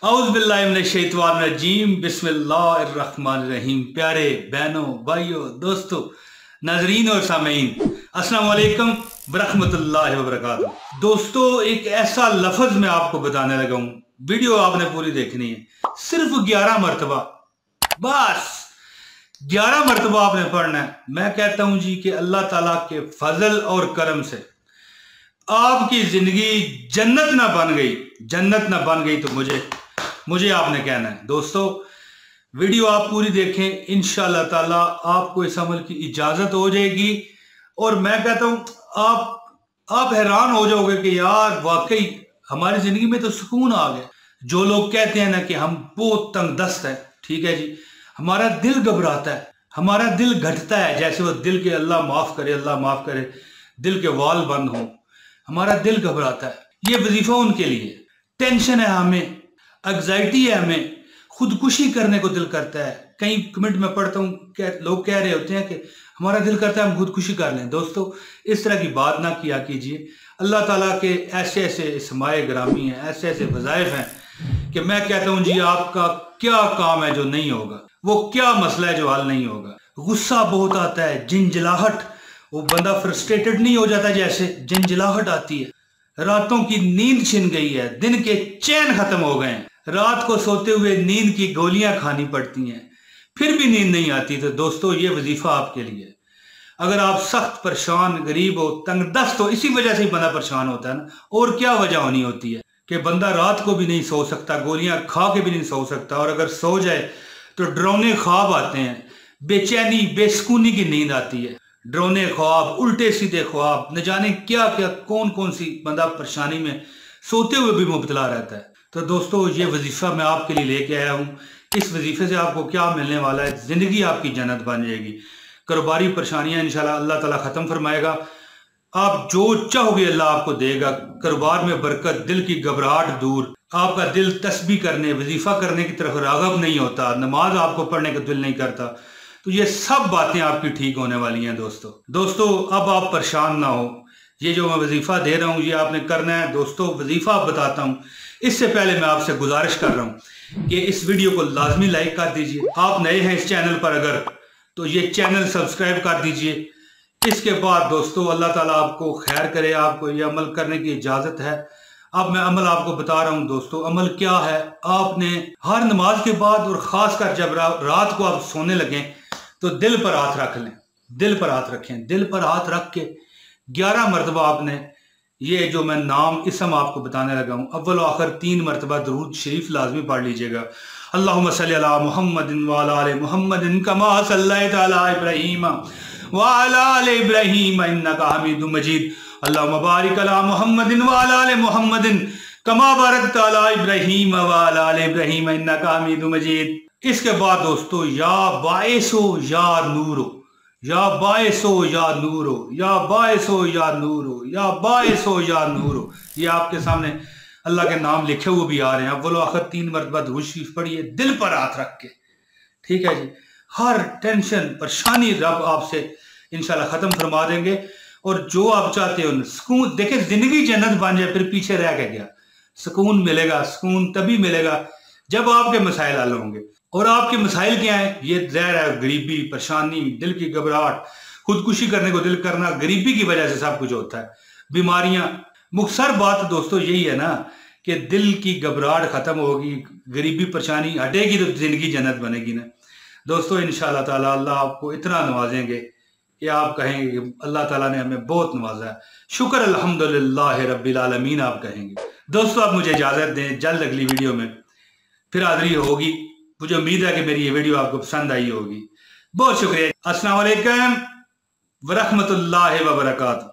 औज़ बिल्लाहि मिनश शैतानिर रजीम बिस्मिल्लाहिर्रहमानिर्रहीम। प्यारे बहनों, भाइयों, दोस्तों, नाज़रीन और सामीन, अस्सलाम वालेकुम वरहमतुल्लाहि वबरकातुहू। दोस्तों, एक ऐसा लफ्ज़ मैं आपको बताने लगा हूँ, वीडियो आपने पूरी देखनी है। सिर्फ 11 मरतबा, बस 11 मरतबा आपने पढ़ना है। मैं कहता हूँ जी कि अल्लाह ताला के फजल और करम से आपकी जिंदगी जन्नत ना बन गई, जन्नत ना बन गई तो मुझे आपने कहना है। दोस्तों, वीडियो आप पूरी देखें, इंशाअल्लाह ताला आपको इस अमल की इजाजत हो जाएगी। और मैं कहता हूं आप हैरान हो जाओगे कि यार वाकई हमारी जिंदगी में तो सुकून आ गया। जो लोग कहते हैं ना कि हम बहुत तंग दस्त है, ठीक है जी, हमारा दिल घबराता है, हमारा दिल घटता है, जैसे वो दिल के अल्लाह माफ करे दिल के वाल बंद हो, हमारा दिल घबराता है। ये वजीफा उनके लिए। टेंशन है हमें, एग्जाइटी है हमें, खुदकुशी करने को दिल करता है। कई कमेंट में पढ़ता हूँ, लोग कह रहे होते हैं कि हमारा दिल करता है हम खुदकुशी कर लें। दोस्तों, इस तरह की बात ना किया कीजिए। अल्लाह ताला के ऐसे ऐसे इसमाए ग्रामी हैं, ऐसे ऐसे वज़ाइफ हैं कि मैं कहता हूँ जी, आपका क्या काम है जो नहीं होगा, वो क्या मसला है जो हल नहीं होगा। गुस्सा बहुत आता है, जिंजलाहट, वो बंदा फ्रस्ट्रेटेड नहीं हो जाता, जैसे जिंजलाहट आती है। रातों की नींद छिन गई है, दिन के चैन खत्म हो गए हैं, रात को सोते हुए नींद की गोलियां खानी पड़ती हैं, फिर भी नींद नहीं आती। तो दोस्तों, ये वजीफा आपके लिए। अगर आप सख्त परेशान, गरीब हो, तंगदस्त हो, इसी वजह से ही बंदा परेशान होता है ना, और क्या वजह होनी होती है कि बंदा रात को भी नहीं सो सकता, गोलियां खा के भी नहीं सो सकता, और अगर सो जाए तो डरावने ख्वाब आते हैं, बेचैनी बेसुकूनी की नींद आती है, डरावने ख्वाब, उल्टे सीधे ख्वाब, न जाने क्या क्या, कौन कौन सी बंदा परेशानी में सोते हुए भी मुब्तला रहता है। तो दोस्तों, ये वजीफा मैं आपके लिए लेके आया हूँ। इस वजीफे से आपको क्या मिलने वाला है, जिंदगी आपकी जन्नत बन जाएगी। कारोबारी परेशानियां इंशाल्लाह अल्लाह ताला खत्म फरमाएगा। आप जो चाहोगे अल्लाह आपको देगा। कारोबार में बरकत, दिल की घबराहट दूर, आपका दिल तस्बीह करने, वजीफा करने की तरफ राग़ब नहीं होता, नमाज आपको पढ़ने का दिल नहीं करता, तो ये सब बातें आपकी ठीक होने वाली हैं। दोस्तों, अब आप परेशान ना हो। ये जो मैं वजीफा दे रहा हूँ, ये आपने करना है। दोस्तों, वजीफा बताता हूँ, इससे पहले मैं आपसे गुजारिश कर रहा हूँ कि इस वीडियो को लाजमी लाइक कर दीजिए। आप नए हैं इस चैनल पर अगर, तो ये चैनल सब्सक्राइब कर दीजिए। इसके बाद दोस्तों, अल्लाह ताला आपको खैर करे, आपको ये अमल करने की इजाज़त है। अब मैं अमल आपको बता रहा हूँ। दोस्तों, अमल क्या है, आपने हर नमाज के बाद और ख़ासकर जब रात को आप सोने लगें तो दिल पर हाथ रख लें, दिल पर हाथ रखें, दिल पर हाथ रख के 11 मरतबा आपने ये जो मैं नाम इसम आपको बताने लगा हूँ, अव्वल आखिर 3 मरतबा दरूद शरीफ लाजमी पढ़ लीजिएगा। अल्लाहुम्मा सल्ली अला मुहम्मदिन व अला आलि मुहम्मदिन कमा सल्लैता अला इब्राहीम व अला आलि इब्राहीम इन्नका हमीदुम मजीद। अल्लाहुम्मा बारिक अला मुहम्मदिन व अला आलि मुहम्मदिन कमा बारकता अला इब्राहीम व अला आलि इब्राहीम इन्नका हमीदुम मजीद। इसके बाद दोस्तों, या बाइसो या नूरो, या बाइसो या नूरो, या बाइसो या नूरो, या बाइसो या नूरो, ये आपके सामने अल्लाह के नाम लिखे हुए भी आ रहे हैं। बोलो आखिर 3 मरतबा दुरूद शरीफ पढ़िए, दिल पर हाथ रख के, ठीक है जी। हर टेंशन परेशानी रब आपसे इंशाल्लाह खत्म फरमा देंगे, और जो आप चाहते हो सुकून। देखिए, जिंदगी जन्नत बन जाए फिर पीछे रह के गया। सुकून मिलेगा, सुकून तभी मिलेगा जब आपके मसाइल हल होंगे। और आपके मसाइल क्या है? ये ज़हर है, गरीबी, परेशानी, दिल की घबराहट, खुदकुशी करने को दिल करना, गरीबी की वजह से सब कुछ होता है, बीमारियां। मुख्तसर बात दोस्तों यही है ना कि दिल की घबराहट खत्म होगी, गरीबी परेशानी हटेगी तो जिंदगी जन्नत बनेगी ना। दोस्तों, इंशाअल्लाह ताला अल्लाह आपको इतना नवाजेंगे कि आप कहेंगे अल्लाह ताला ने हमें बहुत नवाजा है, शुक्र अल्हम्दुलिल्लाह रब्बिल आलमीन आप कहेंगे। दोस्तों, आप मुझे इजाज़त दें, जल्द अगली वीडियो में फिर हाज़िरी होगी। मुझे उम्मीद है कि मेरी ये वीडियो आपको पसंद आई होगी। बहुत शुक्रिया। अस्सलाम वालेकुम वरहमतुल्लाहि व बरकातुहू।